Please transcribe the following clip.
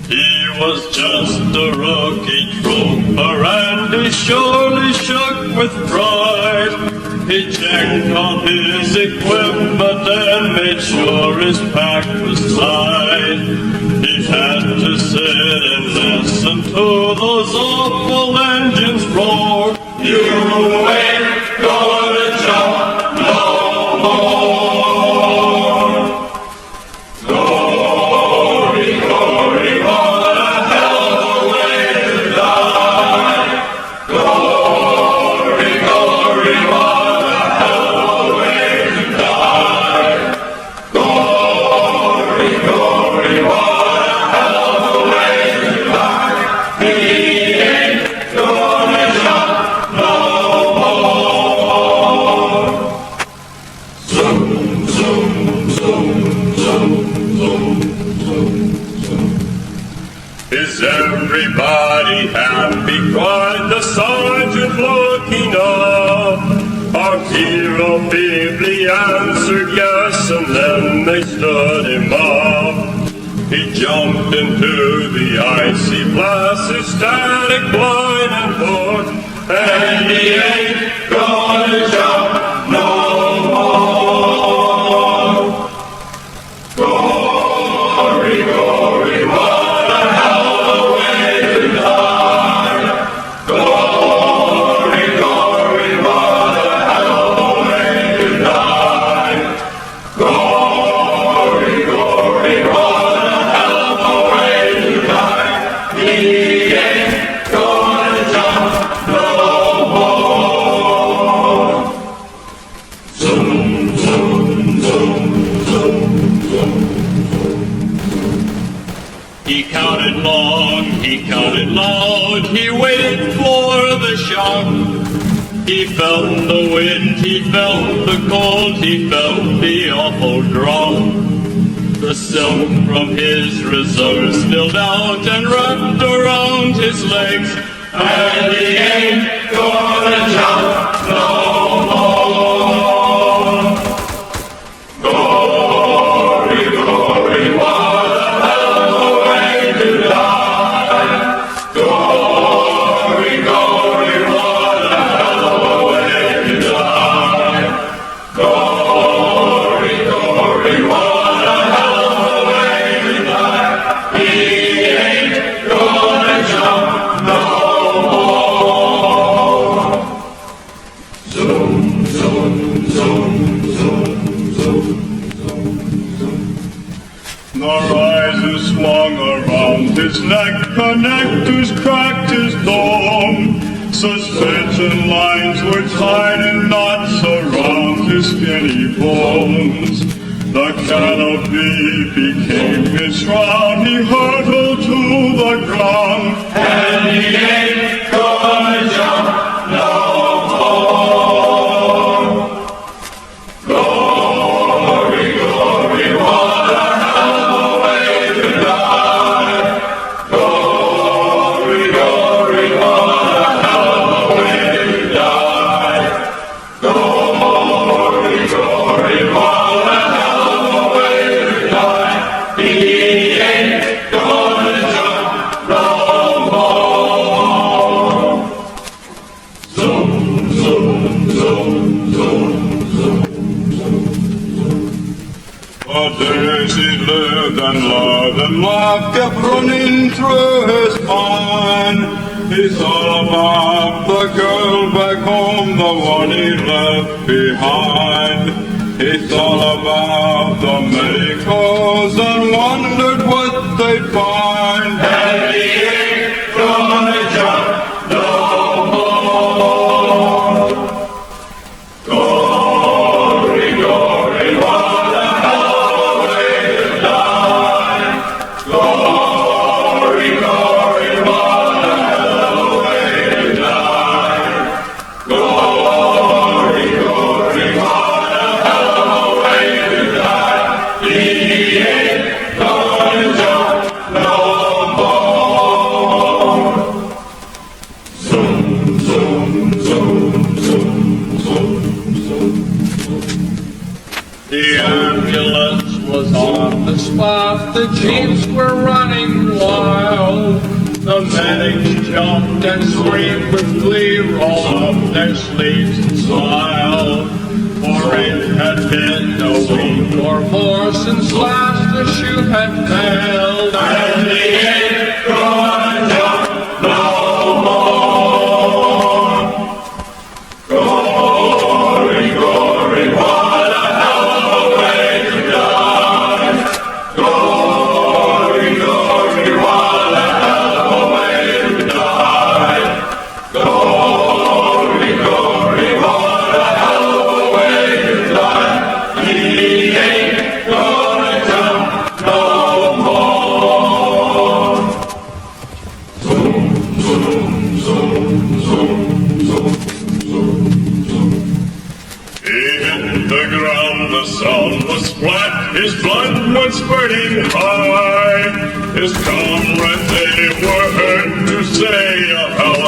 He was just a rookie trooper and he surely shook with pride. He checked on his equipment and made sure his pack was tight. He had to sit and listen to those awful engines roar. You ain't gonna jump no more. Glory, glory, what a hell of a way to die. Glory, glory, what a hell of a way to die. Glory, glory, what a hell of a way to die. He ain't gonna jump no more. Zoom, zoom, zoom, zoom, zoom, zoom, zoom. Is everybody happy? Cried the sergeant looking up. Our hero feebly answered yes, and then they stood him up. He jumped into the icy blast, his static blind and hooked, and he ain't gonna jump no more. Glory, glory, what a hell of a way to die. Glory, glory, what a hell of a way to die. Glory, glory, what a hell of a way to die. He ain't gonna jump no more. Zoom, zoom, zoom, zoom, zoom. He counted long, he counted loud, he waited for the shock. He felt the wind, he felt the cold, he felt the awful drop. The silk from his reserves spilled out and wrapped around his legs, and he ain't gonna jump no more. Glory, glory, what a hell of a way to die. Glory, glory, what a hell of a way to die. Glory, glory, what a hell of a way to die. He ain't gonna jump no more. Zoom, zoom, zoom, zoom, zoom, zoom, zoom. The riser swung around his neck, connectors cracked his dome. Suspension lines were tied in knots around his skinny bones. The canopy became his shroud, he hurtled to the ground, and he ain't gonna jump no more. Glory, glory, what a hell of a way to die. Glory, glory, what a hell of a way to die. Glory, glory, what a hell of a way to die. He ain't gonna jump no more. Zoom, zoom, zoom, zoom, zoom, zoom. For days he lived and loved and laughed, kept running through his mind. He thought about the girl back home, the one he left behind. He thought about the medicals and wondered what they'd find. And he ain't gonna jump no more. Glory, glory, what a hell of a way to die. Glory, glory, what a hell of a way to die. Glory, glory, what a hell of a way to die. He ain't gonna The ambulance was on the spot, the jeeps were running wild. The medics jumped and screamed with glee, rolled up their sleeves and smiled. For it had been a week or more since last the shoe had failed, and the ain't gonna jump no more. Glory, glory, what a hell of a way to die. Glory, glory, what a hell of a way to die. Glory, glory, what a hell of a way to die. He ain't gonna jump no more. Zoom, zoom, zoom, zoom, zoom, zoom, zoom. He hit the ground, the sound was flat, his blood was spurting high. His comrades, they were heard to say a hell